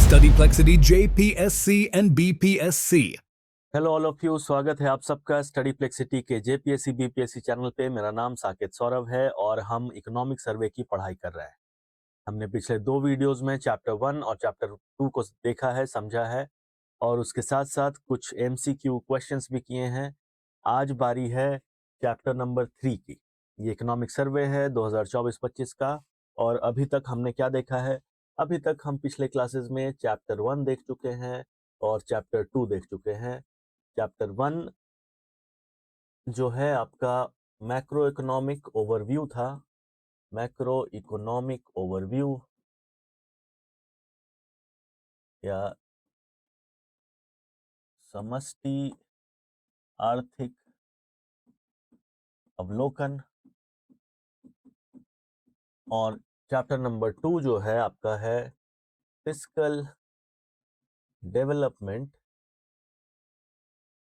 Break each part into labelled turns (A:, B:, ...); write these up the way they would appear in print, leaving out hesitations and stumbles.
A: Studyplexity JPSC and BPSC।
B: Hello all of you, स्वागत है आप सबका स्टडी प्लेक्सिटी के जेपीएससी बीपीएससी चैनल पे। मेरा नाम साकेत सौरभ है और हम इकोनॉमिक सर्वे की पढ़ाई कर रहे हैं। हमने पिछले 2 वीडियोस में चैप्टर 1 और चैप्टर 2 को देखा है, समझा है और उसके साथ साथ कुछ एमसीक्यू क्वेश्चंस भी किए हैं। आज बारी है चैप्टर नंबर 3 की। ये इकोनॉमिक सर्वे है 2024-25 का। और अभी तक हमने क्या देखा है? अभी तक हम पिछले क्लासेस में चैप्टर 1 देख चुके हैं और चैप्टर 2 देख चुके हैं। चैप्टर 1 जो है आपका मैक्रो इकोनॉमिक ओवरव्यू था। मैक्रो इकोनॉमिक ओवरव्यू या समष्टि आर्थिक अवलोकन। और चैप्टर नंबर 2 जो है आपका है fiscal development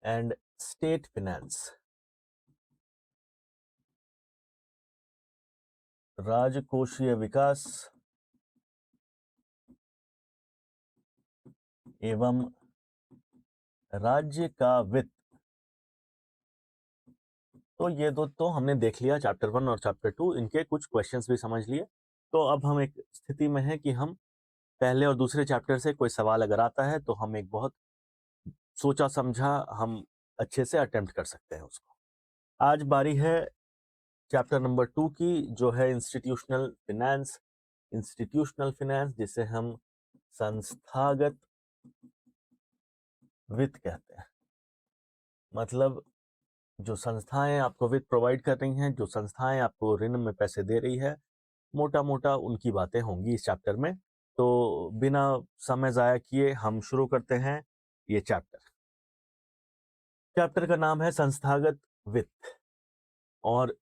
B: and state finance, राजकोषीय विकास एवं राज्य का वित्त। तो ये दो तो हमने देख लिया, चैप्टर 1 और चैप्टर 2। इनके कुछ क्वेश्चंस भी समझ लिए। तो अब हम एक स्थिति में हैं कि हम पहले और दूसरे चैप्टर से कोई सवाल अगर आता है तो हम एक बहुत सोचा समझा हम अच्छे से अटेम्प्ट कर सकते हैं उसको। आज बारी है चैप्टर नंबर 2 की, जो है इंस्टीट्यूशनल फिनेंस। इंस्टीट्यूशनल फिनेंस जिसे हम संस्थागत वित्त कहते हैं। मतलब जो संस्थाएं आपको वित्त प्रोवाइड कर रही हैं, जो संस्थाएं आपको ऋण में पैसे दे रही है, मोटा मोटा उनकी बातें होंगी इस चैप्टर में। तो बिना समय जाया किए हम शुरू करते हैं ये चैप्टर। चैप्टर का नाम है संस्थागत वित्त और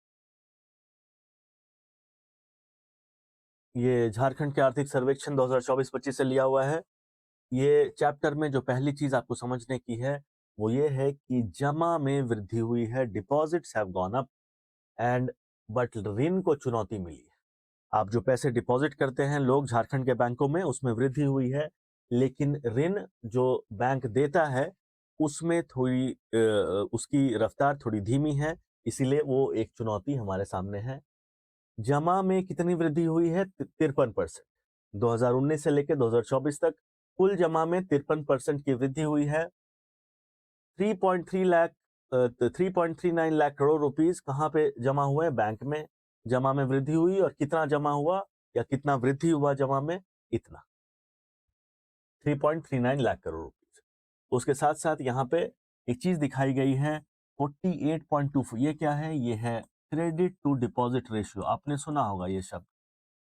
B: ये झारखंड के आर्थिक सर्वेक्षण 2024-25 से लिया हुआ है। ये चैप्टर में जो पहली चीज आपको समझने की है वो ये है कि जमा में वृद्धि हुई है, deposits have gone up and but ऋण को चुनौती मिली है। आप जो पैसे डिपॉजिट करते हैं लोग झारखंड के बैंकों में, उसमें वृद्धि हुई है, लेकिन ऋण जो बैंक देता है उसमें थोड़ी उसकी रफ्तार थोड़ी धीमी है, इसीलिए वो एक चुनौती हमारे सामने है। जमा में कितनी वृद्धि हुई है? 53%। 2019 से लेकर 2024 तक कुल जमा में 53% की वृद्धि हुई है। 3.39 लाख करोड़ रुपीस कहाँ पे जमा हुए? बैंक में जमा में वृद्धि हुई। और कितना जमा हुआ या कितना वृद्धि हुआ जमा में? इतना 3.39 लाख करोड़ रुपीस। उसके साथ साथ यहाँ पे एक चीज दिखाई गई है 48.24। ये क्या है? ये है क्रेडिट टू डिपॉजिट रेशियो। आपने सुना होगा ये शब्द,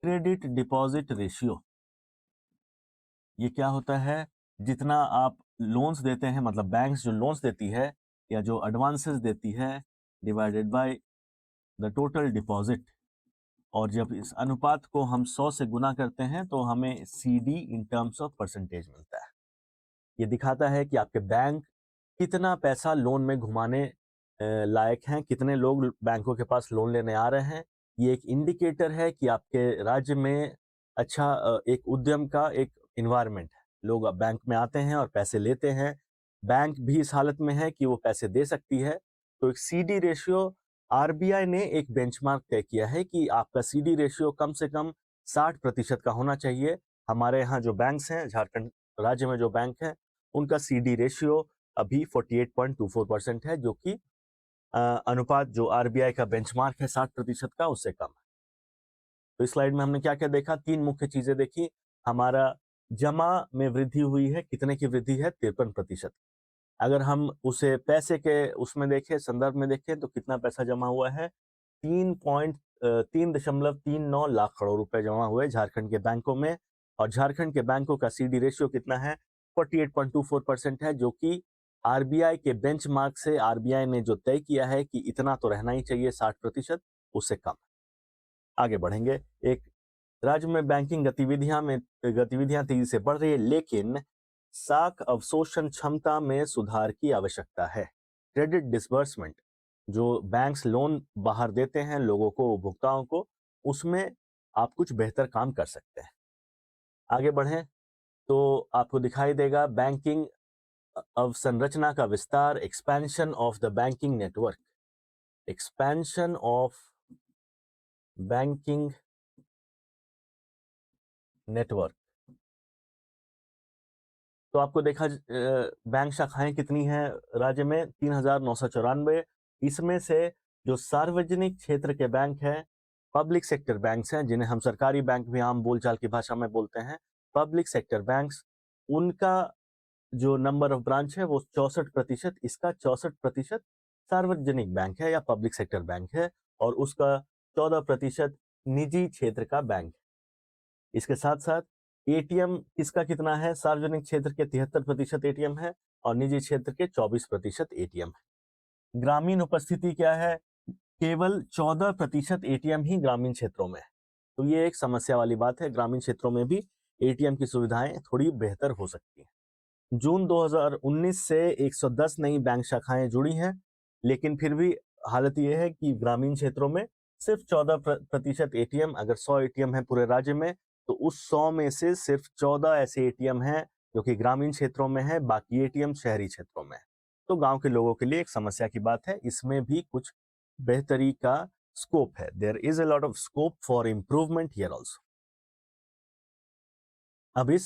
B: क्रेडिट डिपॉजिट रेशियो। ये क्या होता है? जितना आप लोन्स देते हैं, मतलब बैंक्स जो लोन्स देती है या जो एडवांसेस देती है, divided by the total deposit. और जब इस अनुपात को हम 100 से गुना करते हैं तो हमें CD in terms of percentage मिलता है। ये दिखाता है कि आपके बैंक कितना पैसा लोन में घुमाने लायक हैं, कितने लोग बैंकों के पास लोन लेने आ रहे हैं। ये एक इंडिकेटर है कि आपके राज्य में अच्छा एक उद्यम का एक इन्वायरमेंट है। लोग अब बैंक में आते हैं और पैसे लेते हैं। बैंक भी इस हालत में है कि वो पैसे दे सकती है। तो एक सीडी रेशियो, आरबीआई ने एक बेंचमार्क तय किया है कि आपका सीडी रेशियो कम से कम 60% का होना चाहिए। हमारे यहाँ जो बैंक्स हैं, झारखंड राज्य में जो बैंक है, उनका सीडी रेशियो अभी 48.24% है, जो कि अनुपात जो आरबीआई का बेंचमार्क है 60% का, उससे कम है। तो इस स्लाइड में हमने क्या क्या देखा? 3 मुख्य चीजें देखी। हमारा जमा में वृद्धि हुई है, कितने की वृद्धि है? 53%। अगर हम उसे पैसे के उसमें देखें, संदर्भ में देखें, तो कितना पैसा जमा हुआ है? 3.39 लाख करोड़ रुपए जमा हुए झारखंड के बैंकों में। और झारखंड के बैंकों का सीडी रेशियो कितना है? 48.24% है, जो कि आरबीआई के बेंचमार्क से आरबीआई ने जो तय किया है कि इतना तो रहना ही चाहिए 60%, उससे कम। आगे बढ़ेंगे। एक राज्य में बैंकिंग गतिविधियां तेजी से बढ़ रही है, लेकिन साख अवशोषण क्षमता में सुधार की आवश्यकता है। क्रेडिट डिसबर्समेंट, जो बैंक्स लोन बाहर देते हैं लोगों को, उपभोक्ताओं को, उसमें आप कुछ बेहतर काम कर सकते हैं। आगे बढ़ें। तो आपको दिखाई देगा बैंकिंग अवसंरचना का विस्तार, expansion of the banking network, expansion of banking network. तो आपको देखा बैंक शाखाएं कितनी हैं राज्य में, 3,994। इसमें से जो सार्वजनिक क्षेत्र के बैंक हैं, पब्लिक सेक्टर बैंक्स हैं, जिन्हें हम सरकारी बैंक भी आम बोलचाल की भाषा में बोलते हैं, पब्लिक सेक्टर बैंक्स, उनका जो नंबर ऑफ ब्रांच है वो 64%, इसका 64% सार्वजनिक बैंक है या पब्लिक सेक्टर बैंक है, और उसका 14% निजी क्षेत्र का बैंक है। इसके साथ साथ एटीएम किसका कितना है, सार्वजनिक क्षेत्र के 73% एटीएम है और निजी क्षेत्र के 24% एटीएम है। ग्रामीण उपस्थिति क्या है, केवल 14% एटीएम ही ग्रामीण क्षेत्रों में है। तो ये एक समस्या वाली बात है, ग्रामीण क्षेत्रों में भी एटीएम की सुविधाएं थोड़ी बेहतर हो सकती हैं। जून 2019 से 110 नई बैंक शाखाएं जुड़ी हैं, लेकिन फिर भी हालत यह है कि ग्रामीण क्षेत्रों में सिर्फ 14% एटीएम, अगर 100 एटीएम है पूरे राज्य में, तो उस 100 में से सिर्फ 14 ऐसे एटीएम हैं जो कि ग्रामीण क्षेत्रों में है, बाकी एटीएम शहरी क्षेत्रों में है। तो गांव के लोगों के लिए एक समस्या की बात है, इसमें भी कुछ बेहतरी का स्कोप है। There is a lot of scope for improvement here also. अब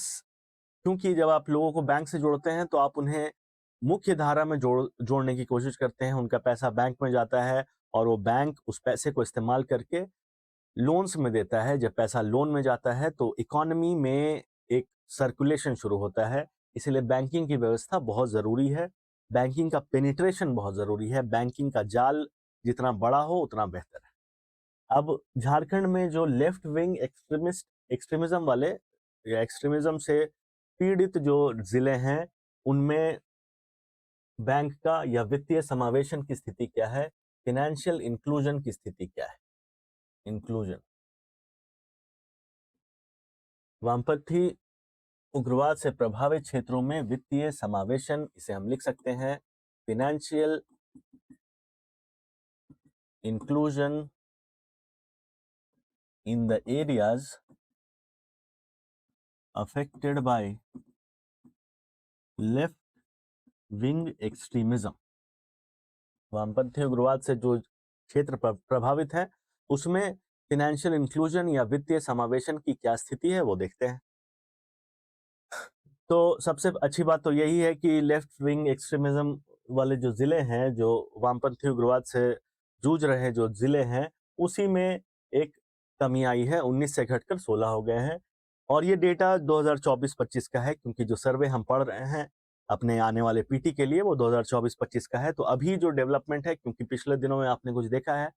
B: क्योंकि जब आप लोगों को बैंक से जोड़ते हैं तो आप उन्हें मुख्य धारा में जोड़ने की कोशिश करते हैं, उनका पैसा बैंक में जाता है और वो बैंक उस पैसे को इस्तेमाल करके लोन्स में देता है। जब पैसा लोन में जाता है तो इकोनॉमी में एक सर्कुलेशन शुरू होता है, इसलिए बैंकिंग की व्यवस्था बहुत ज़रूरी है, बैंकिंग का पेनिट्रेशन बहुत ज़रूरी है, बैंकिंग का जाल जितना बड़ा हो उतना बेहतर है। अब झारखंड में जो लेफ्ट विंग एक्सट्रीमिज्म वाले या एक्सट्रीमिज्म से पीड़ित जो जिले हैं, उनमें बैंक का या वित्तीय समावेशन की स्थिति क्या है, फाइनेंशियल इंक्लूजन की स्थिति क्या है। इंक्लूजन, वामपंथी उग्रवाद से प्रभावित क्षेत्रों में वित्तीय समावेशन, इसे हम लिख सकते हैं financial inclusion in the areas affected by left wing extremism. वामपंथी उग्रवाद से जो क्षेत्र प्रभावित है उसमें फाइनेंशियल इंक्लूजन या वित्तीय समावेशन की क्या स्थिति है वो देखते हैं। तो सबसे अच्छी बात तो यही है कि लेफ्ट विंग एक्सट्रीमिज्म वाले जो जिले हैं, जो वामपंथी उग्रवाद से जूझ रहे जो जिले हैं, उसी में एक कमी आई है, 19 से घटकर 16 हो गए हैं। और ये डेटा 2024-25 का है, क्योंकि जो सर्वे हम पढ़ रहे हैं अपने आने वाले पीटी के लिए वो 2024-25 का है। तो अभी जो डेवलपमेंट है, क्योंकि पिछले दिनों में आपने कुछ देखा है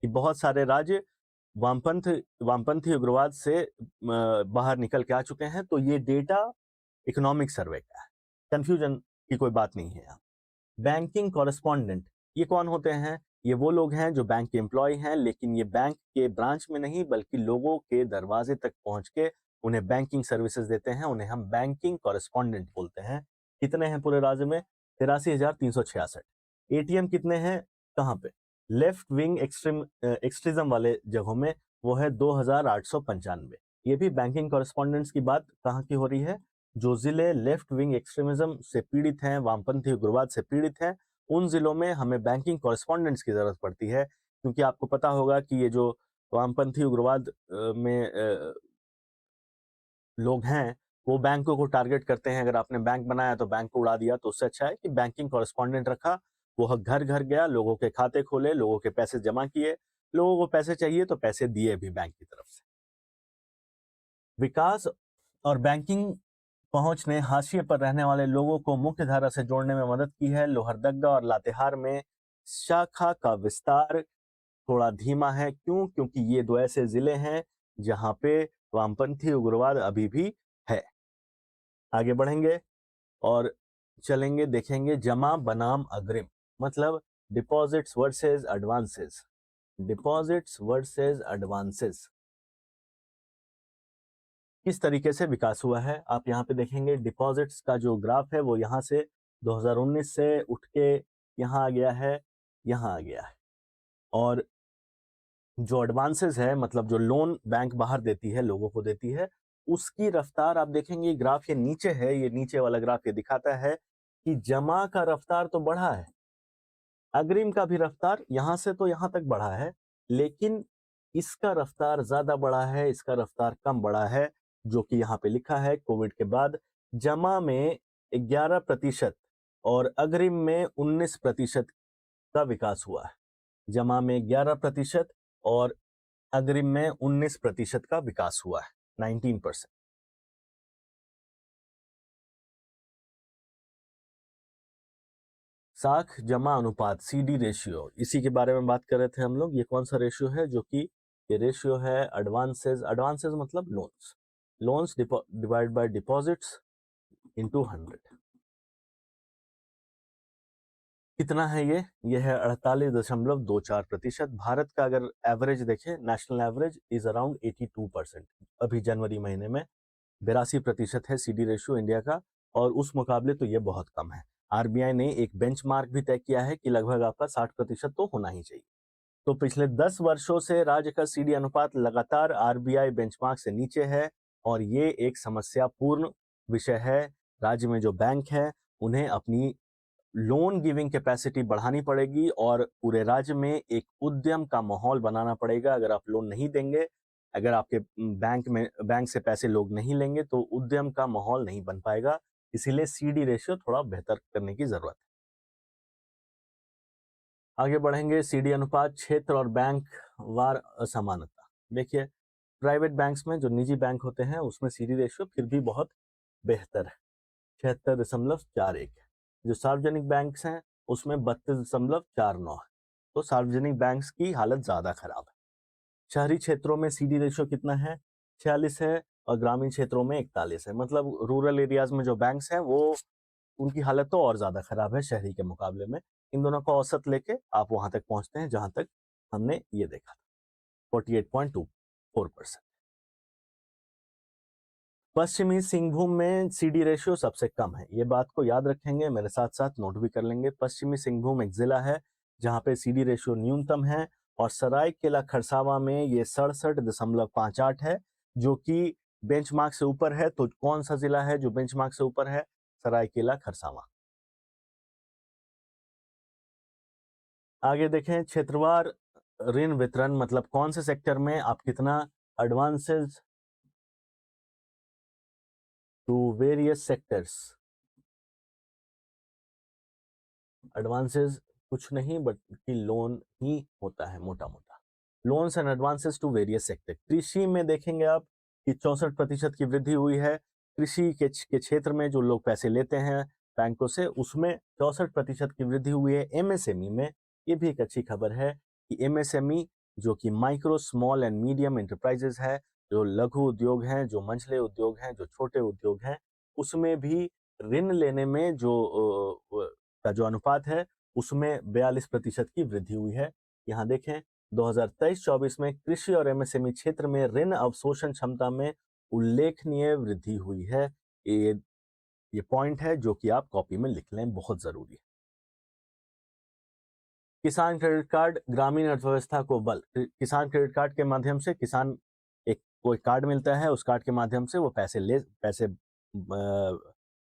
B: कि बहुत सारे राज्य वामपंथी उग्रवाद से बाहर निकल के आ चुके हैं, तो ये डेटा इकोनॉमिक सर्वे का है, कंफ्यूजन की कोई बात नहीं है यहाँ। बैंकिंग कॉरेस्पॉन्डेंट, ये कौन होते हैं, ये वो लोग हैं जो बैंक के एम्प्लॉय हैं, लेकिन ये बैंक के ब्रांच में नहीं बल्कि लोगों के दरवाजे तक पहुंच के उन्हें बैंकिंग सर्विसेज देते हैं, उन्हें हम बैंकिंग कॉरेस्पॉन्डेंट बोलते हैं। कितने हैं पूरे राज्य में, 83,366। एटीएम कितने हैं, कहाँ पे, लेफ्ट विंग एक्सट्रीज्म वाले जगहों में वो है 2,895। ये भी बैंकिंग कॉरेस्पॉन्डेंट्स की बात कहाँ की हो रही है, जो जिले लेफ्ट विंग एक्सट्रीमिज्म से पीड़ित हैं, वामपंथी उग्रवाद से पीड़ित हैं, उन जिलों में हमें बैंकिंग कॉरेस्पॉन्डेंट्स की जरूरत पड़ती है। क्योंकि आपको पता होगा कि ये जो वामपंथी उग्रवाद में लोग हैं वो बैंकों को टारगेट करते हैं। अगर आपने बैंक बनाया तो बैंक को उड़ा दिया, तो उससे अच्छा है कि बैंकिंग कॉरेस्पॉन्डेंट रखा, वो घर घर गया, लोगों के खाते खोले, लोगों के पैसे जमा किए, लोगों को पैसे चाहिए तो पैसे दिए भी बैंक की तरफ से। विकास और बैंकिंग पहुंच ने हाशिए पर रहने वाले लोगों को मुख्य धारा से जोड़ने में मदद की है। लोहरदगा और लातेहार में शाखा का विस्तार थोड़ा धीमा है। क्यों? क्योंकि ये दो ऐसे जिले हैं जहां पे वामपंथी उग्रवाद अभी भी है। आगे बढ़ेंगे और चलेंगे, देखेंगे जमा बनाम अग्रिम, मतलब deposits versus advances. Deposits versus advances किस तरीके से विकास हुआ है आप यहाँ पे देखेंगे। डिपॉजिट्स का जो ग्राफ है वो यहाँ से 2019 से उठ के यहाँ आ गया है, यहाँ आ गया है। और जो एडवांसेस है, मतलब जो लोन बैंक बाहर देती है, लोगों को देती है, उसकी रफ्तार आप देखेंगे ग्राफ ये नीचे है, ये नीचे वाला ग्राफ ये दिखाता है कि जमा का रफ्तार तो बढ़ा है, अग्रिम का भी रफ्तार यहां से तो यहां तक बढ़ा है, लेकिन इसका रफ्तार ज्यादा बढ़ा है, इसका रफ्तार कम बढ़ा है, जो कि यहाँ पे लिखा है कोविड के बाद जमा में 11% और अग्रिम में 19% का विकास हुआ है। जमा में 11% और अग्रिम में 19% का विकास हुआ है, 19%। साख जमा अनुपात CD रेशियो, इसी के बारे में बात कर रहे थे हम लोग। ये कौन सा रेशियो है? जो कि ये रेशियो है एडवांसेस मतलब loans divide by deposits into 100। कितना है ये है 48.24%। भारत का अगर एवरेज देखें, नेशनल एवरेज इज अराउंड 82%। अभी जनवरी महीने में 82% है CD रेशियो इंडिया का, और उस मुकाबले तो ये बहुत कम है। RBI ने एक बेंचमार्क भी तय किया है कि लगभग आपका 60% तो होना ही चाहिए। तो पिछले 10 वर्षों से राज्य का CD अनुपात लगातार RBI बेंचमार्क से नीचे है, और ये एक समस्यापूर्ण विषय है। राज्य में जो बैंक है उन्हें अपनी लोन गिविंग कैपेसिटी बढ़ानी पड़ेगी, और पूरे राज्य में एक उद्यम का माहौल बनाना पड़ेगा। अगर आप लोन नहीं देंगे, अगर आपके बैंक से पैसे लोग नहीं लेंगे, तो उद्यम का माहौल नहीं बन पाएगा। इसीलिए CD रेशियो थोड़ा बेहतर करने की जरूरत है। आगे बढ़ेंगे। CD अनुपात क्षेत्र और बैंक वार असमानता। देखिए, प्राइवेट बैंक्स में, जो निजी बैंक होते हैं, उसमें CD रेशियो फिर भी बहुत बेहतर है, 76.41। जो सार्वजनिक बैंक्स हैं उसमें 32.49 है। तो सार्वजनिक बैंक्स की हालत ज्यादा खराब है। शहरी क्षेत्रों में CD रेशियो कितना है? 46 है, और ग्रामीण क्षेत्रों में 41 है। मतलब रूरल एरियाज में जो बैंक्स हैं वो, उनकी हालत तो और ज्यादा खराब है शहरी के मुकाबले में। इन दोनों का औसत लेके आप वहां तक पहुंचते हैं जहां तक हमने ये देखा था, 48.24%। पश्चिमी सिंहभूम में CD रेशियो सबसे कम है। ये बात को याद रखेंगे, मेरे साथ साथ नोट भी कर लेंगे। पश्चिमी सिंहभूम एक जिला है जहां पे CD रेशियो न्यूनतम है, और सरायकेला खरसावां में ये 67.58 है, जो कि बेंचमार्क से ऊपर है। तो कौन सा जिला है जो बेंचमार्क से ऊपर है? सरायकेला खरसावां। आगे देखें, क्षेत्रवार ऋण वितरण, मतलब कौन से सेक्टर में आप कितना advances to various sectors. Advances कुछ नहीं बल्कि लोन ही होता है, मोटा मोटा loans and advances to various sector. कृषि में देखेंगे आप कि 64% की वृद्धि हुई है। कृषि के क्षेत्र में जो लोग पैसे लेते हैं बैंकों से, उसमें 64% की वृद्धि हुई है। MSME में, ये भी एक अच्छी खबर है कि MSME, जो कि micro small and medium enterprises है, जो लघु उद्योग हैं, जो मंझले उद्योग हैं, जो छोटे उद्योग हैं, उसमें भी ऋण लेने में का जो अनुपात है उसमें 42% की वृद्धि हुई है। यहाँ देखें, 2023-24 में कृषि और MSME क्षेत्र में ऋण अवशोषण क्षमता में उल्लेखनीय वृद्धि हुई है। ये ये पॉइंट है जो कि आप कॉपी में लिख लें, बहुत जरूरी है। किसान क्रेडिट कार्ड ग्रामीण अर्थव्यवस्था को बल। किसान क्रेडिट कार्ड के माध्यम से किसान, एक कोई कार्ड मिलता है, उस कार्ड के माध्यम से वो पैसे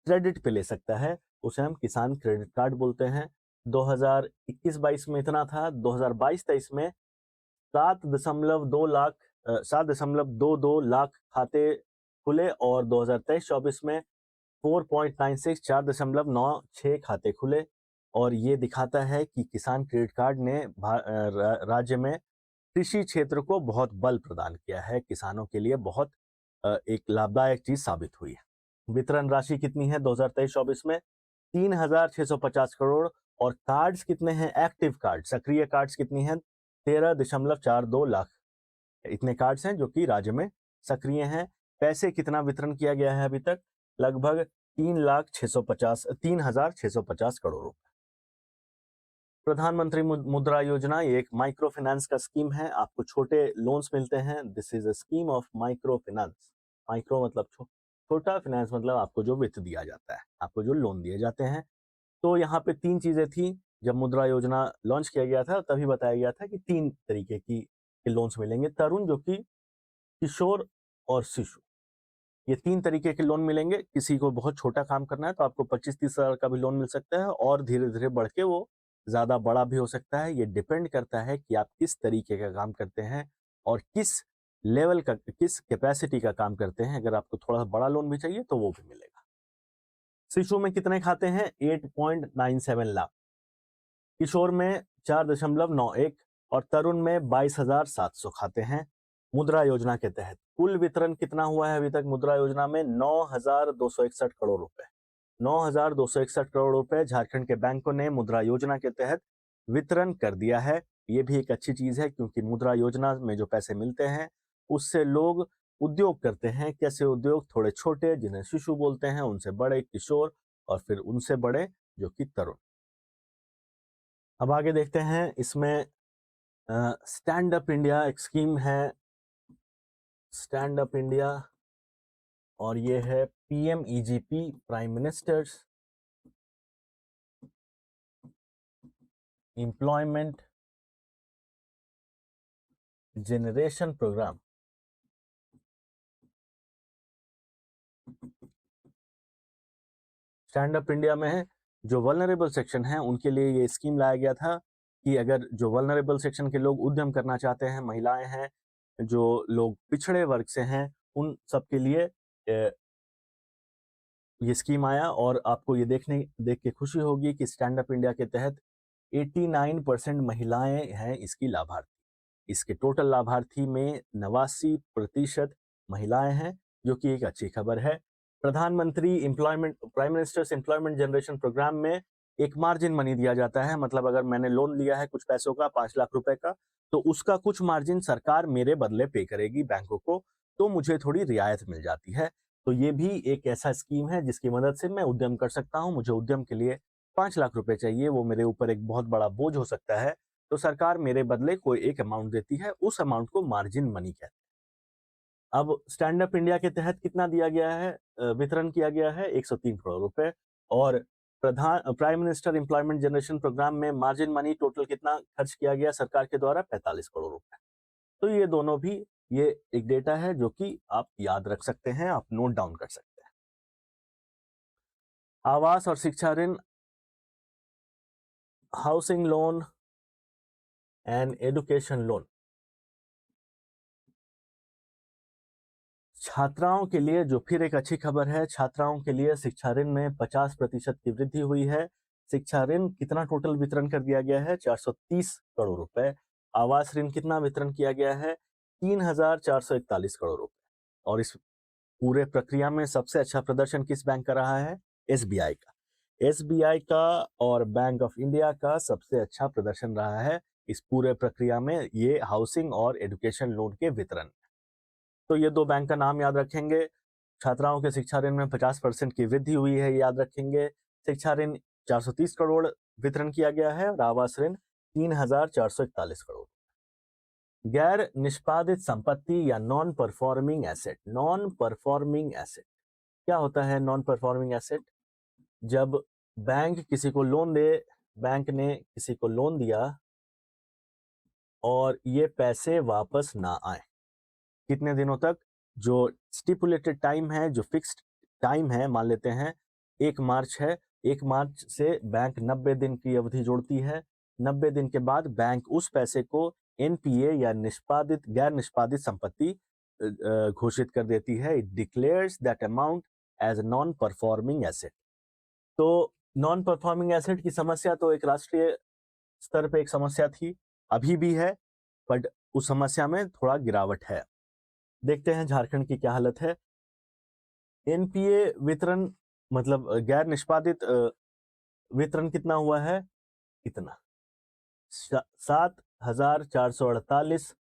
B: क्रेडिट पे ले सकता है, उसे हम किसान क्रेडिट कार्ड बोलते हैं। 2021-22 में इतना था। 2022-23 में 7.22 लाख खाते खुले, और 2023-24 में 4.96 4.96 खाते खुले। और ये दिखाता है कि किसान क्रेडिट कार्ड ने राज्य में कृषि क्षेत्र को बहुत बल प्रदान किया है, किसानों के लिए बहुत एक लाभदायक चीज साबित हुई है। वितरण राशि कितनी है 2023-24 में? 3,650 करोड़। और कार्ड्स कितने हैं? एक्टिव कार्ड, सक्रिय कार्ड्स कितनी हैं? 13.42 लाख। इतने कार्ड्स हैं जो कि राज्य में सक्रिय हैं। पैसे कितना वितरण किया गया है अभी तक? लगभग 3,650 करोड़ रुपए। प्रधानमंत्री मुद्रा योजना, ये एक माइक्रो फाइनेंस का स्कीम है। आपको छोटे लोन्स मिलते हैं। This is a scheme of micro finance. Micro मतलब छोटा, फाइनेंस मतलब आपको जो वित्त दिया जाता है, आपको जो लोन दिए जाते हैं। तो यहाँ पे 3 चीजें थी। जब मुद्रा योजना लॉन्च किया गया था तभी बताया गया था कि 3 तरीके की लोन्स मिलेंगे। तरुण, जो कि किशोर और शिशु। ये 3 तरीके के लोन मिलेंगे। किसी को बहुत छोटा काम करना है तो आपको 25-30 हज़ार का भी लोन मिल सकता है और धीरे-धीरे बढ़ के वो ज़्यादा बड़ा भी हो सकता है। ये डिपेंड करता है कि आप किस तरीके का काम करते हैं और किस लेवल का, किस कैपेसिटी का काम करते हैं। अगर आपको थोड़ा-सा बड़ा लोन भी चाहिए तो वो भी मिलेगा। शिशु में कितने खाते हैं? 8.97 लाख। किशोर में 4.91 और तरुण में 22,700 खाते हैं। मुद्रा योजना के तहत कुल वितरण कितना हुआ है अभी तक मुद्रा योजना में? 9,261 करोड़ रुपए। 9,261 करोड़ रुपए झारखंड के बैंकों ने मुद्रा योजना के तहत वितरण कर दिया है। ये भी एक अच्छी चीज है क्योंकि मुद्रा योजना में जो पैसे मिलते हैं उससे लोग उद्योग करते हैं। कैसे उद्योग? थोड़े छोटे जिन्हें शिशु बोलते हैं, उनसे बड़े किशोर और फिर उनसे बड़े जो कि तरुण। अब आगे देखते हैं। इसमें स्टैंड अप इंडिया एक स्कीम है, स्टैंड अप इंडिया, और ये है PMEGP, prime minister's employment generation programme. Stand up India में जो वल्नरेबल सेक्शन है उनके लिए ये स्कीम लाया गया था कि अगर जो वल्नरेबल सेक्शन के लोग उद्यम करना चाहते हैं, महिलाएं हैं, जो लोग पिछड़े वर्ग से हैं, उन सब के लिए ये स्कीम आया। और आपको ये देख के खुशी होगी कि स्टैंड अप इंडिया के तहत 89% महिलाएं हैं इसकी लाभार्थी। इसके टोटल लाभार्थी में 89% महिलाएं हैं, जो कि एक अच्छी खबर है। प्रधानमंत्री employment, prime minister's employment generation programme में एक मार्जिन मनी दिया जाता है। मतलब अगर मैंने लोन लिया है कुछ पैसों का, 5 लाख रुपए का, तो उसका कुछ मार्जिन सरकार मेरे बदले पे करेगी बैंकों को, तो मुझे थोड़ी रियायत मिल जाती है। तो ये भी एक ऐसा स्कीम है जिसकी मदद से मैं उद्यम कर सकता हूँ। मुझे उद्यम के लिए 5 लाख रुपए चाहिए, वो मेरे ऊपर एक बहुत बड़ा बोझ हो सकता है, तो सरकार मेरे बदले कोई एक अमाउंट देती है, उस अमाउंट को मार्जिन मनी कहते हैं। अब स्टैंड अप इंडिया के तहत कितना दिया गया है, वितरण किया गया है? 103 करोड़ रुपए। और prime minister employment generation programme में मार्जिन मनी टोटल कितना खर्च किया गया सरकार के द्वारा? 45 करोड़ रुपए। तो ये दोनों भी, ये एक डेटा है जो कि आप याद रख सकते हैं, आप नोट डाउन कर सकते हैं। आवास और शिक्षा ऋण, housing loan and education loan, छात्राओं के लिए जो फिर एक अच्छी खबर है, छात्राओं के लिए शिक्षा ऋण में 50% की वृद्धि हुई है। शिक्षा ऋण कितना टोटल वितरण कर दिया गया है? 430 करोड़ रुपए। आवास ऋण कितना वितरण किया गया है? 3,441 करोड़ रुपए। और इस पूरे प्रक्रिया में सबसे अच्छा प्रदर्शन किस बैंक का रहा है? SBI का। SBI का और बैंक ऑफ इंडिया का सबसे अच्छा प्रदर्शन रहा है इस पूरे प्रक्रिया में, ये हाउसिंग और एजुकेशन लोन के वितरण। तो ये दो बैंक का नाम याद रखेंगे। छात्राओं के शिक्षा ऋण में 50% की वृद्धि हुई है, याद रखेंगे। शिक्षा ऋण 430 करोड़ वितरण किया गया है और आवास ऋण 3,441 करोड़। गैर निष्पादित संपत्ति या non performing asset. Non performing asset क्या होता है? नॉन परफॉर्मिंग एसेट, जब बैंक किसी को लोन दे, बैंक ने किसी को लोन दिया और ये पैसे वापस ना आए, कितने दिनों तक? जो स्टिपुलेटेड टाइम है, जो फिक्स्ड टाइम है, मान लेते हैं 1 मार्च है, 1 मार्च से बैंक 90 दिन की अवधि जोड़ती है। 90 दिन के बाद बैंक उस पैसे को NPA या निष्पादित, गैर निष्पादित संपत्ति घोषित कर देती है। It declares that amount as non performing asset. तो नॉन परफॉर्मिंग एसेट की समस्या तो एक राष्ट्रीय स्तर पे एक समस्या थी, अभी भी है, बट उस समस्या में थोड़ा गिरावट है। देखते हैं झारखंड की क्या हालत है। NPA वितरण, मतलब गैर निष्पादित वितरण कितना हुआ है? इतना 7,448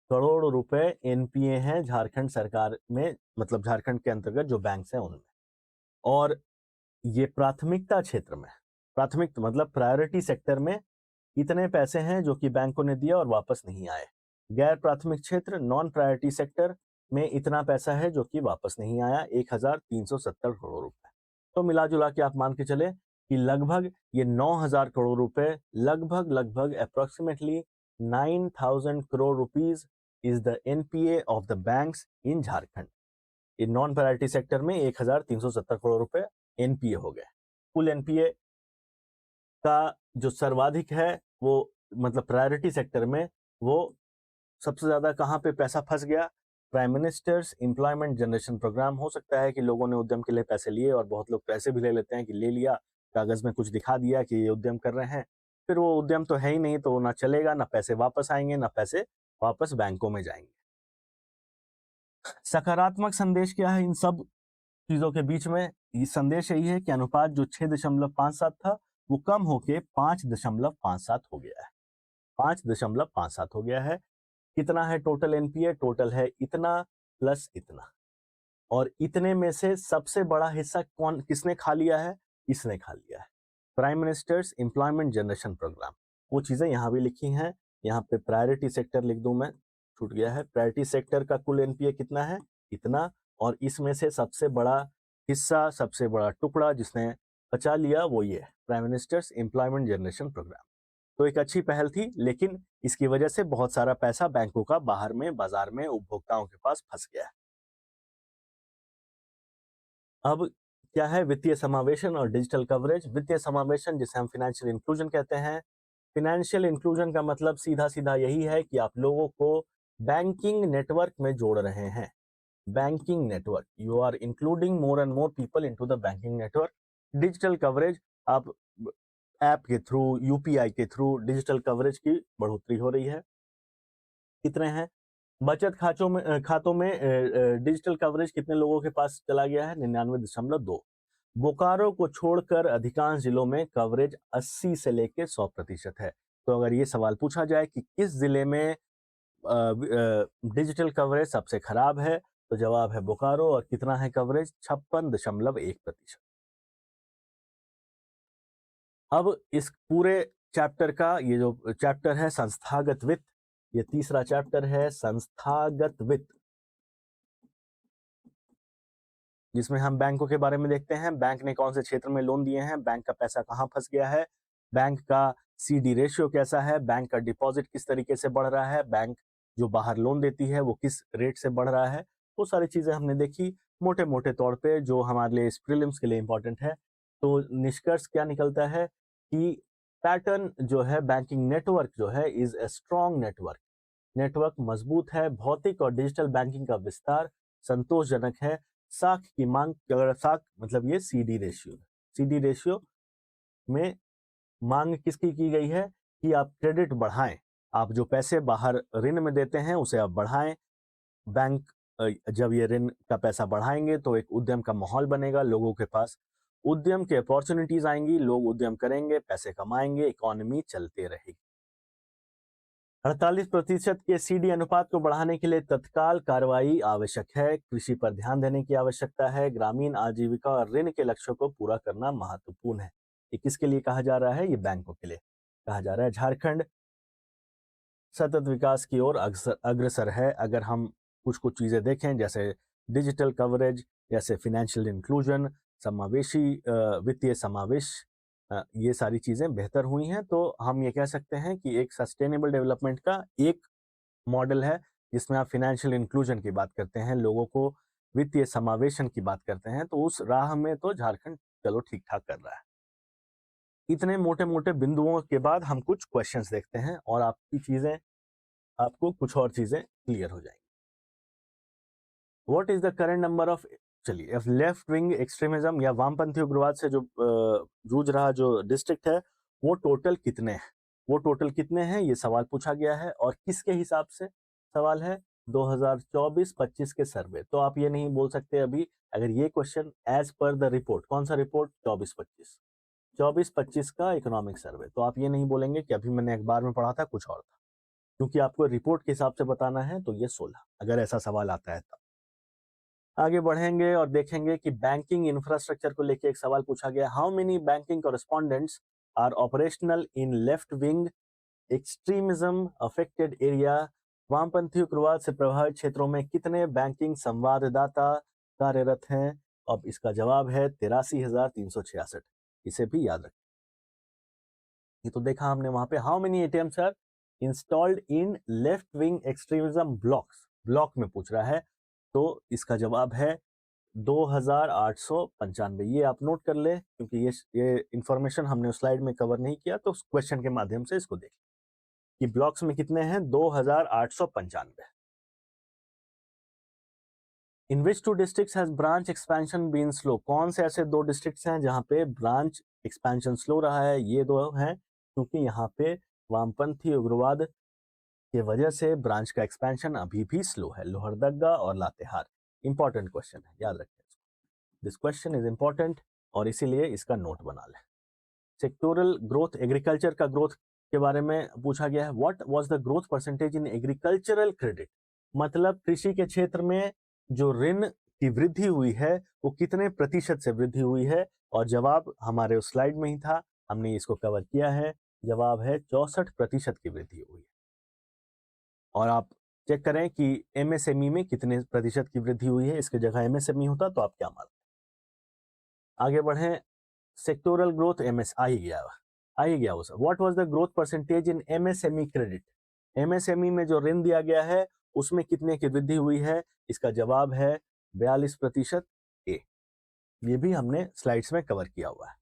B: करोड़ रुपए NPA हैं झारखंड सरकार में, मतलब झारखंड के अंतर्गत जो बैंक्स हैं उनमें। और ये प्राथमिकता क्षेत्र में, प्राथमिक मतलब प्रायोरिटी सेक्टर में इतने पैसे हैं जो कि बैंकों ने दिया और वापस नहीं आए। गैर प्राथमिक क्षेत्र, नॉन प्रायोरिटी सेक्टर में इतना पैसा है जो कि वापस नहीं आया, 1,370 करोड़ रुपए। तो मिला जुला के आप मान के चले कि लगभग ये 9,000 करोड़ रुपए, लगभग approximately 9,000 crore rupees is the NPA of the banks in Jharkhand. ये नॉन प्रायोरिटी सेक्टर में 1370 करोड़ रुपए एनपीए हो गए। कुल एनपीए का जो सर्वाधिक है वो मतलब प्रायोरिटी सेक्टर में वो सबसे ज्यादा कहाँ पे पैसा फंस गया? Prime minister's employment generation programme. हो सकता है कि लोगों ने उद्यम के लिए पैसे लिए और बहुत लोग पैसे भी ले लेते हैं कि ले लिया, कागज में कुछ दिखा दिया कि ये उद्यम कर रहे हैं, फिर वो उद्यम तो है ही नहीं, तो वो ना चलेगा, ना पैसे वापस आएंगे, ना पैसे वापस बैंकों में जाएंगे। सकारात्मक संदेश क्या है इन सब चीजों के बीच में? ये संदेश यही है कि अनुपात जो 6.57 था वो कम होके 5.57 हो गया है। 5.57 हो गया है। कितना है टोटल एनपीए? टोटल है इतना प्लस इतना, और इतने में से सबसे बड़ा हिस्सा किसने खा लिया है? इसने खा लिया है, prime minister's employment generation programme. वो चीजें यहां भी लिखी हैं, यहाँ पे प्रायोरिटी सेक्टर लिख दूं मैं, छूट गया है। प्रायोरिटी सेक्टर का कुल एनपीए कितना है? इतना, और इसमें से सबसे बड़ा हिस्सा, सबसे बड़ा टुकड़ा जिसने बचा लिया वो ये prime minister's employment generation programme. तो एक अच्छी पहल थी, लेकिन इसकी वजह से बहुत सारा पैसा बैंकों का बाहर में, बाजार में, उपभोक्ताओं के पास फंस गया है। अब क्या है? वित्तीय समावेशन और डिजिटल कवरेज। वित्तीय समावेशन जिसे हम फाइनेंशियल इंक्लूजन कहते हैं। फाइनेंशियल इंक्लूजन का मतलब सीधा सीधा यही है कि आप लोगों को बैंकिंग नेटवर्क में जोड़ रहे हैं। Banking network, you are including more and more people into the banking network. Digital coverage, आप ऐप के थ्रू, यूपीआई के थ्रू डिजिटल कवरेज की बढ़ोतरी हो रही है। कितने हैं? बचत खातों में डिजिटल कवरेज कितने लोगों के पास चला गया है? 99.2। बोकारो को छोड़कर अधिकांश जिलों में कवरेज 80 से लेकर 100% है। तो अगर ये सवाल पूछा जाए कि किस जिले में डिजिटल कवरेज सबसे खराब है, तो जवाब है बोकारो। और कितना है कवरेज? 56.1%। अब इस पूरे चैप्टर का, ये जो चैप्टर है संस्थागत वित्त, ये तीसरा चैप्टर है संस्थागत वित्त, जिसमें हम बैंकों के बारे में देखते हैं। बैंक ने कौन से क्षेत्र में लोन दिए हैं, बैंक का पैसा कहाँ फंस गया है, बैंक का सीडी रेशियो कैसा है, बैंक का डिपॉजिट किस तरीके से बढ़ रहा है, बैंक जो बाहर लोन देती है वो किस रेट से बढ़ रहा है, वो सारी चीजें हमने देखी मोटे मोटे तौर पे, जो हमारे लिए प्रीलिम्स के लिए इंपॉर्टेंट है। तो निष्कर्ष क्या निकलता है कि पैटर्न जो है, बैंकिंग नेटवर्क जो है is a strong network. Network मजबूत है। भौतिक और डिजिटल बैंकिंग का विस्तार संतोषजनक है। साख की मांग, अगर साख मतलब ये सीडी रेशियो, सीडी रेशियो में मांग किसकी की गई है कि आप क्रेडिट बढ़ाएं, आप जो पैसे बाहर ऋण में देते हैं उसे आप बढ़ाएं। बैंक जब ये ऋण का पैसा बढ़ाएंगे तो एक उद्यम का माहौल बनेगा, लोगों के पास उद्यम के अपॉर्चुनिटीज आएंगी, लोग उद्यम करेंगे, पैसे कमाएंगे, इकोनॉमी चलते रहेगी। 48% के सीडी अनुपात को बढ़ाने के लिए तत्काल कार्रवाई आवश्यक है। कृषि पर ध्यान देने की आवश्यकता है। ग्रामीण आजीविका और ऋण के लक्ष्यों को पूरा करना महत्वपूर्ण है। ये किसके लिए कहा जा रहा है? ये बैंकों के लिए कहा जा रहा है। झारखंड सतत विकास की ओर अग्रसर है। अगर हम कुछ कुछ चीजें देखें, जैसे डिजिटल कवरेज, जैसे फाइनेंशियल इंक्लूजन, समावेशी वित्तीय समावेश, ये सारी चीजें बेहतर हुई हैं, तो हम ये कह सकते हैं कि एक सस्टेनेबल डेवलपमेंट का एक मॉडल है, जिसमें आप फाइनेंशियल इंक्लूजन की बात करते हैं, लोगों को वित्तीय समावेशन की बात करते हैं, तो उस राह में तो झारखंड चलो ठीक ठाक कर रहा है। इतने मोटे मोटे बिंदुओं के बाद हम कुछ क्वेश्चंस देखते हैं और आपको कुछ और चीजें क्लियर हो जाएंगी। What is the current number of, चलिए, लेफ्ट विंग एक्सट्रीमिज्म या वामपंथी उग्रवाद से जो जूझ रहा जो डिस्ट्रिक्ट है, वो टोटल कितने हैं? वो टोटल कितने हैं ये सवाल पूछा गया है। और किसके हिसाब से सवाल है? 2024-25 के सर्वे। तो आप ये नहीं बोल सकते अभी, अगर ये question as per the report, कौन सा रिपोर्ट? 24-25 का इकोनॉमिक सर्वे, तो आप ये नहीं बोलेंगे कि अभी मैंने अखबार में पढ़ा था कुछ और था, क्योंकि आपको रिपोर्ट के हिसाब से बताना है। तो ये 16, अगर ऐसा सवाल आता है तब। आगे बढ़ेंगे और देखेंगे कि बैंकिंग इंफ्रास्ट्रक्चर को लेकर एक सवाल पूछा गया। How many banking correspondents are operational in left wing extremism affected area? वामपंथी उग्रवाद से प्रभावित क्षेत्रों में कितने बैंकिंग संवाददाता कार्यरत हैं? अब इसका जवाब है 83,366। इसे भी याद रखें। ये तो देखा हमने वहां पे, how many ATMs are installed in left wing extremism blocks, block में पूछ रहा है, तो इसका जवाब है 2895, ये आप नोट कर ले, क्योंकि ये इंफॉर्मेशन हमने उस स्लाइड में कवर नहीं किया, तो क्वेश्चन के माध्यम से इसको देख कि ब्लॉक्स में कितने हैं, 2895। In which two districts has branch expansion been slow, कौन से ऐसे दो डिस्ट्रिक्ट्स हैं जहां पे ब्रांच एक्सपेंशन स्लो रहा है? ये दो हैं, क्योंकि यहाँ पे वामपंथी उग्रवाद के वजह से ब्रांच का एक्सपेंशन अभी भी स्लो है, लोहरदगा और लातेहार। इंपॉर्टेंट क्वेश्चन है, याद रखें इसको। दिस क्वेश्चन इज इंपॉर्टेंट और इसीलिए इसका नोट बना लें। सेक्टोरल ग्रोथ, एग्रीकल्चर का ग्रोथ के बारे में पूछा गया है। What was the growth percentage in agricultural credit, मतलब कृषि के क्षेत्र में जो ऋण की वृद्धि हुई है वो कितने प्रतिशत से वृद्धि हुई है? और जवाब हमारे उस स्लाइड में ही था, हमने इसको कवर किया है। जवाब है 64% की वृद्धि हुई है। और आप चेक करें कि एमएसएमई में कितने प्रतिशत की वृद्धि हुई है, इसके जगह एमएसएमई होता तो आप क्या मानते? आगे बढ़ें। सेक्टोरल ग्रोथ एमएस आ ही गया वो sir. What was the growth percentage in MSME credit, MSME में जो ऋण दिया गया है उसमें कितने की वृद्धि हुई है? इसका जवाब है 42%। ए, ये भी हमने स्लाइड्स में कवर किया हुआ है।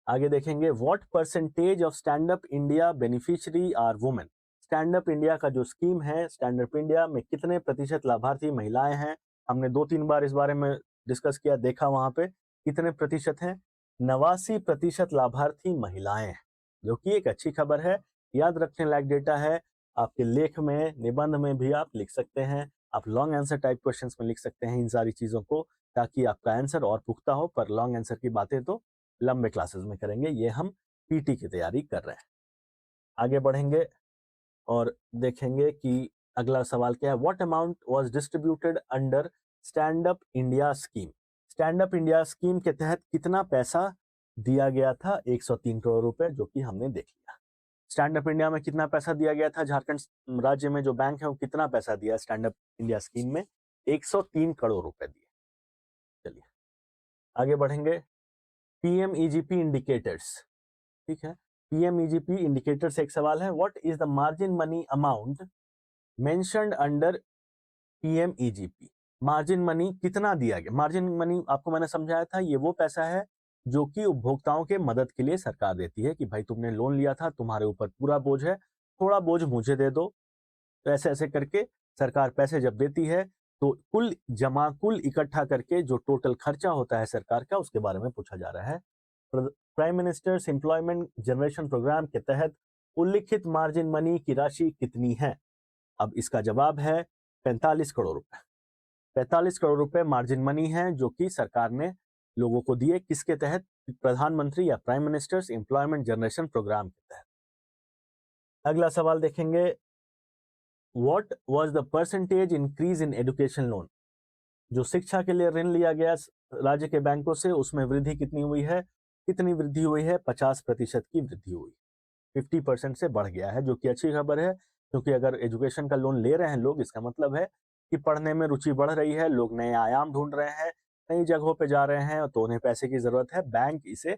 B: आगे देखेंगे, what percentage of stand up India beneficiary are women, stand up India का जो स्कीम है, स्टैंड अप इंडिया में कितने प्रतिशत लाभार्थी महिलाएं हैं? हमने 2-3 बार इस बारे में डिस्कस किया, देखा वहां पे कितने प्रतिशत हैं? 89% लाभार्थी महिलाएं हैं, जो कि एक अच्छी खबर है, याद रखने लायक डेटा है। आपके लेख में, निबंध में भी आप लिख सकते हैं, आप लॉन्ग आंसर टाइप क्वेश्चंस में लिख सकते हैं इन सारी चीजों को, ताकि आपका आंसर और पुख्ता हो। पर लॉन्ग आंसर की बातें तो लंबे क्लासेस में करेंगे, ये हम पीटी की तैयारी कर रहे हैं। आगे बढ़ेंगे और देखेंगे कि अगला सवाल क्या है। What amount was distributed under stand up India scheme, stand up India scheme के तहत कितना पैसा दिया गया था? 103 करोड़ रुपए, जो कि हमने देख लिया। स्टैंड अप इंडिया में कितना पैसा दिया गया था? झारखंड राज्य में जो बैंक है वो कितना पैसा दिया स्टैंड अप इंडिया स्कीम में? 103 करोड़ रुपए दिए। चलिए आगे बढ़ेंगे। पीएमईजीपी इंडिकेटर्स, ठीक है, पीएमईजीपी इंडिकेटर से एक सवाल है। What is the margin money amount mentioned under PMEGP, margin money कितना दिया गया? मार्जिन मनी आपको मैंने समझाया था, ये वो पैसा है जो कि उपभोक्ताओं के मदद के लिए सरकार देती है, कि भाई तुमने लोन लिया था, तुम्हारे ऊपर पूरा बोझ है, थोड़ा बोझ मुझे दे दो। तो ऐसे ऐसे करके सरकार पैसे जब देती है तो कुल इकट्ठा करके जो टोटल खर्चा होता है सरकार का, उसके बारे में पूछा जा रहा है। Prime minister's employment generation programme के तहत उल्लिखित मार्जिन मनी की राशि कितनी है? अब इसका जवाब है 45 करोड़ रुपए। 45 करोड़ रुपए मार्जिन मनी है जो कि सरकार ने लोगों को दिए, किसके तहत? प्रधानमंत्री या prime minister's employment generation programme के तहत। अगला सवाल देखेंगे, what was the percentage increase in education loan, जो शिक्षा के लिए ऋण लिया गया राज्य के बैंकों से, उसमें वृद्धि कितनी हुई है? कितनी वृद्धि हुई है? 50% की वृद्धि हुई, 50% से बढ़ गया है, जो कि अच्छी खबर है। क्योंकि अगर एजुकेशन का लोन ले रहे हैं लोग, इसका मतलब है कि पढ़ने में रुचि बढ़ रही है, लोग नए आयाम ढूंढ रहे हैं, नई जगहों पे जा रहे हैं, तो उन्हें पैसे की जरूरत है। बैंक इसे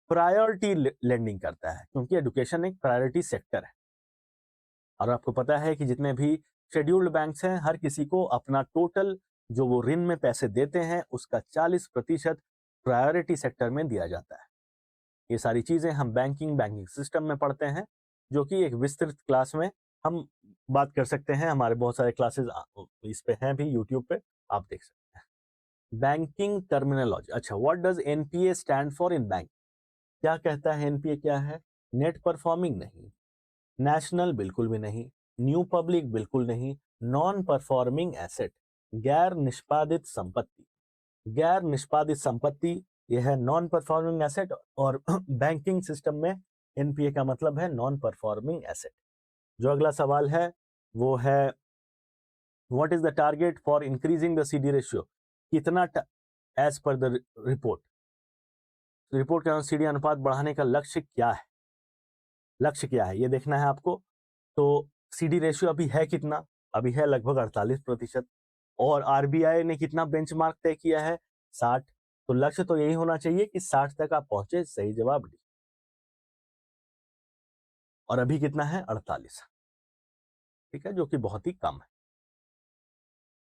B: प्रायोरिटी लेंडिंग करता है, क्योंकि एजुकेशन एक प्रायोरिटी सेक्टर है। और आपको पता है कि जितने भी शेड्यूल्ड बैंक्स हैं, हर किसी को अपना टोटल जो वो ऋण में पैसे देते हैं उसका 40% प्रायोरिटी सेक्टर में दिया जाता है। ये सारी चीजें हम बैंकिंग सिस्टम में पढ़ते हैं, जो कि एक विस्तृत क्लास में हम बात कर सकते हैं। हमारे बहुत सारे क्लासेस इस पे हैं भी, यूट्यूब पे आप देख सकते हैं। बैंकिंग टर्मिनोलॉजी, अच्छा, what does NPA stand for in bank, क्या कहता है एनपीए क्या है? नेट परफॉर्मिंग नहीं, नेशनल बिल्कुल भी नहीं, न्यू पब्लिक बिल्कुल नहीं, नॉन परफॉर्मिंग एसेट, गैर निष्पादित संपत्ति। गैर निष्पादित संपत्ति यह है नॉन परफॉर्मिंग एसेट, और बैंकिंग सिस्टम में एनपीए का मतलब है नॉन परफॉर्मिंग एसेट। जो अगला सवाल है वो है, what is the target for increasing the CD ratio, कितना एज पर द रिपोर्ट के अनुसार सीडी अनुपात बढ़ाने का लक्ष्य क्या है? लक्ष्य क्या है ये देखना है आपको। तो सीडी रेशियो अभी है कितना? अभी है लगभग 48%। और आरबीआई ने कितना बेंचमार्क तय किया है? 60। तो लक्ष्य तो यही होना चाहिए कि 60 तक आप पहुंचे। सही जवाब डी। और अभी कितना है? 48, ठीक है, जो कि बहुत ही कम है।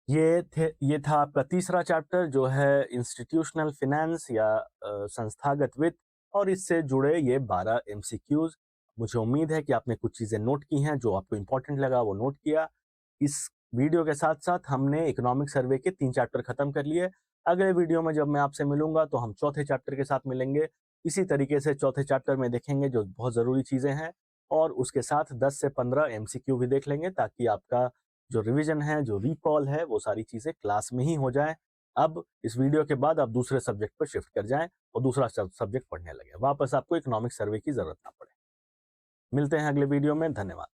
B: ये था आपका तीसरा चैप्टर जो है इंस्टीट्यूशनल फिनेंस या संस्थागत वित्त, और इससे जुड़े ये 12 एमसीक्यूज। मुझे उम्मीद है कि आपने कुछ चीज़ें नोट की हैं, जो आपको इंपॉर्टेंट लगा वो नोट किया। इस वीडियो के साथ साथ हमने इकोनॉमिक सर्वे के 3 चैप्टर खत्म कर लिए। अगले वीडियो में जब मैं आपसे मिलूंगा तो हम चौथे चैप्टर के साथ मिलेंगे। इसी तरीके से चौथे चैप्टर में देखेंगे जो बहुत ज़रूरी चीज़ें हैं, और उसके साथ 10 से 15 एमसीक्यू भी देख लेंगे, ताकि आपका जो रिवीजन है, जो रिकॉल है, वो सारी चीज़ें क्लास में ही हो जाए। अब इस वीडियो के बाद आप दूसरे सब्जेक्ट पर शिफ्ट कर जाएं और दूसरा सब्जेक्ट पढ़ने लगे, वापस आपको इकोनॉमिक सर्वे की ज़रूरत ना पड़े। मिलते हैं अगले वीडियो में। धन्यवाद।